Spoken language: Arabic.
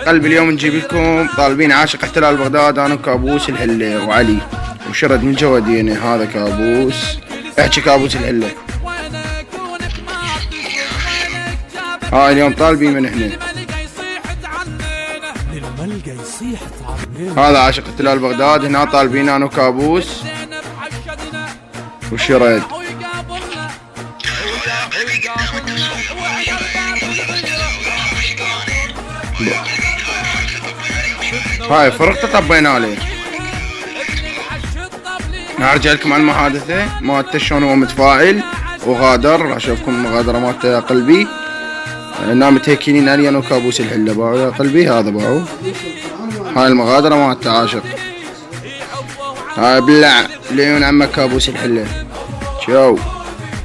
قلبي اليوم نجيب لكم طالبين عاشق احتلال بغداد، انا كابوس الهله وعلي وشرد من جواديني. هذا كابوس، احكي كابوس الهله. هاي اليوم طالبين من هنا. هذا عاشق احتلال بغداد، هنا طالبين انا وكابوس وشرد. هاي فرقته طبينا عليه. ارجع لكم عن المحادثه مالته شلون هو متفاعل وغادر. راح اشوفكم المغادره مالته قلبي. نام متهكينين علي انا وكابوس الحله. باعوا يا قلبي، هذا باعوا. هاي المغادره مالته عاشق. هاي بلع لعيون عمك كابوس الحله. شو